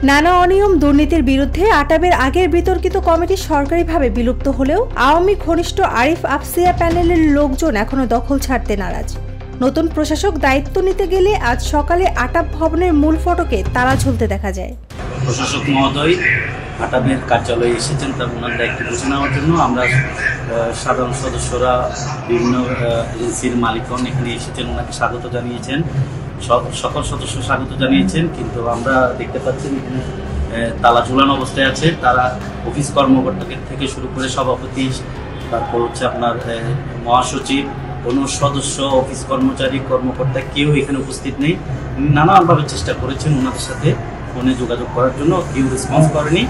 নানা অনিয়ম দুর্নীতির বিরুদ্ধে আটাবের আগের বিতর্কিত কমিটি সরকারিভাবে বিলুপ্ত হলেও আওয়ামী ঘনিষ্ঠ আরিফ আফসিয়া প্যানেলের লোকজন এখনো দখল ছাড়তে নারাজ। নতুন প্রশাসক দায়িত্ব নিতে গেলে আজ সকালে আটাব ভবনের মূল ফটকে তালা ঝুলতে দেখা যায়। প্রশাসক মহোদয় আটাবের কার্যালয়ে এসেছেন, তার ওনার দায়িত্ব বুঝে নেওয়ার জন্য আমরা সাধারণ সদস্যরা বিভিন্ন এজেন্সির মালিকগণ এখানে এসেছেন, ওনাকে স্বাগত জানিয়েছেন, সকল সদস্য স্বাগত জানিয়েছেন। কিন্তু আমরা দেখতে পাচ্ছি এখানে তালা ঝুলানো অবস্থায় আছে। তারা অফিস কর্মকর্তাকে থেকে শুরু করে সভাপতি, তারপর হচ্ছে আপনার মহাসচিব, কোনো সদস্য, অফিস কর্মচারী, কর্মকর্তা কেউ এখানে উপস্থিত নেই। নানানভাবে চেষ্টা করেছেন ওনাদের সাথে ফোনে যোগাযোগ করার জন্য, কেউ রেসপন্স করেনি।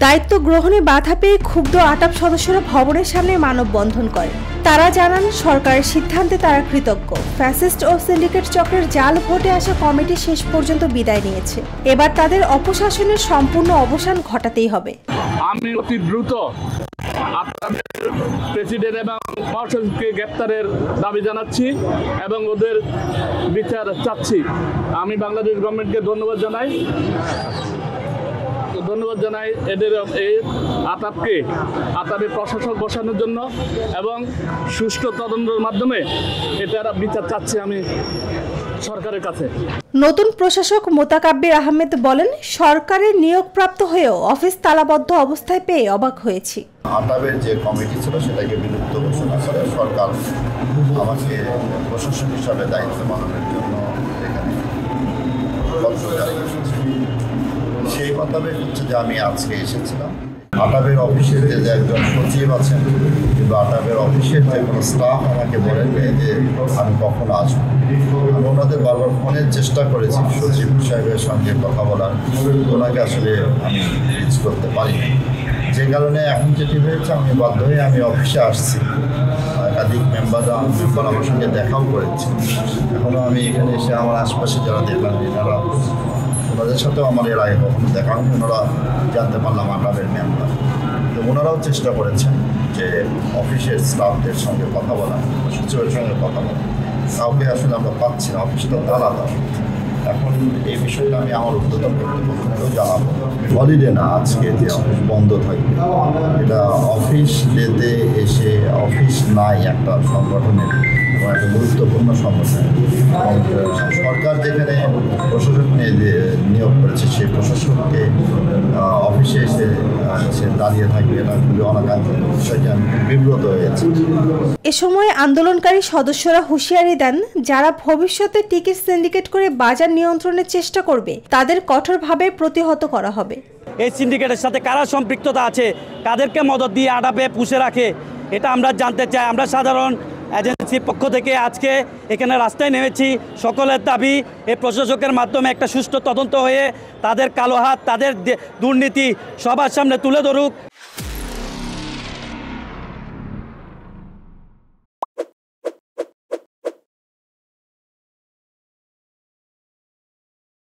দায়িত্ব গ্রহণে বাধা পেয়ে ক্ষুব্ধ আটাব সদস্যরা ভবনের সামনে মানববন্ধন করে। তারা জানান সরকারের সিদ্ধান্তে তারা কৃতজ্ঞ। ফ্যাসিস্ট ও সিন্ডিকেট চক্রের জাল ভোটে আসা কমিটি শেষ পর্যন্ত বিদায় নিয়েছে। এবার তাদের অপশাসনের সম্পূর্ণ অবসান ঘটাতেই হবে। আমি অতি দ্রুত প্রেসিডেন্ট এবং মহাসচিবকে গ্রেপ্তারের দাবি জানাচ্ছি এবং ওদের বিচার চাচ্ছি। আমি বাংলাদেশ গভর্নমেন্টকে ধন্যবাদ জানাই এদের এই আটাবে প্রশাসক বসানোর জন্য এবং সুষ্ঠু তদন্তের মাধ্যমে এটার বিচার চাচ্ছি আমি সরকারের কাছে। নতুন প্রশাসক মোতাকাব্বির আহমেদ বলেন, সরকারের নিয়োগপ্রাপ্ত হয়েও অফিস তালাবদ্ধ অবস্থায় পেয়ে অবাক হয়েছি। আটাবের যে কমিটি ছিল সেটাকে বিলুপ্ত ঘোষণা করে সরকার আমাকে প্রশাসক হিসাবে দায়িত্ব পালনের জন্য এখানে পত্র জারি করেছে। সেই মোতাবেক হচ্ছে যে আমি আজকে এসেছিলাম। আটাবের অফিসের যে একজন সচিব আছেন কিন্তু আটাবের অফিসের যে কোনো স্টাফ আমাকে বলেন যে আমি কখন আসবো। আমি ওনাদের বারবার ফোনের চেষ্টা করেছি সচিব সাহেবের সঙ্গে কথা বলার, ওনাকে আসলে আমি রিচ করতে পারিনি। যে কারণে এখন যেটি হয়েছে আমি বাধ্য হয়ে আমি অফিসে আসছি। একাধিক মেম্বার আমার সঙ্গে দেখাও করেছি। এখনও আমি এখানে এসে আমার আশপাশে যারা দেখলাম এনারা, ওনাদের সাথেও আমার এর আগে কখনো দেখা হয়নি। ওনারা জানতে পারলাম আটাবের মেম্বার, তো ওনারাও চেষ্টা করেছেন যে অফিসের স্টাফদের সঙ্গে কথা বলা, সচিবের সঙ্গে কথা বলা, কাউকে আসলে আমরা পাচ্ছি না। অফিসটা তালা দাও। এখন এই বিষয়টা আমি আমার উদ্যোতন কর্তৃপক্ষকেও জানাবো। হলিডে না, আজকে যে অফিস বন্ধ থাকবে, এটা অফিস ডেতে এসে অফিস নাই একটা সংগঠনের এবং একটা গুরুত্বপূর্ণ সংগঠন। এবং সরকার যেখানে প্রশাসক নিয়োগ করেছে সেই প্রশাসককে অফিসে এসে সে দাঁড়িয়ে থাকবে, এটা খুবই অনাকাঙ্ক্ষিত। বিষয়টি আমি বিব্রত হয়েছি। এ সময় আন্দোলনকারী সদস্যরা হুঁশিয়ারি দেন, যারা ভবিষ্যতে টিকিট সিন্ডিকেট করে বাজার নিয়ন্ত্রণের চেষ্টা করবে তাদের কঠোরভাবে প্রতিহত করা হবে। এই সিন্ডিকেটের সাথে কারা সম্পৃক্ততা আছে, কাদেরকে মদত দিয়ে আটাবে পুষে রাখে, এটা আমরা জানতে চাই। আমরা সাধারণ এজেন্সির পক্ষ থেকে আজকে এখানে রাস্তায় নেমেছি। সকলের দাবি এই প্রশাসকের মাধ্যমে একটা সুষ্ঠু তদন্ত হয়ে তাদের কালো হাত, তাদের দুর্নীতি সবার সামনে তুলে ধরুক।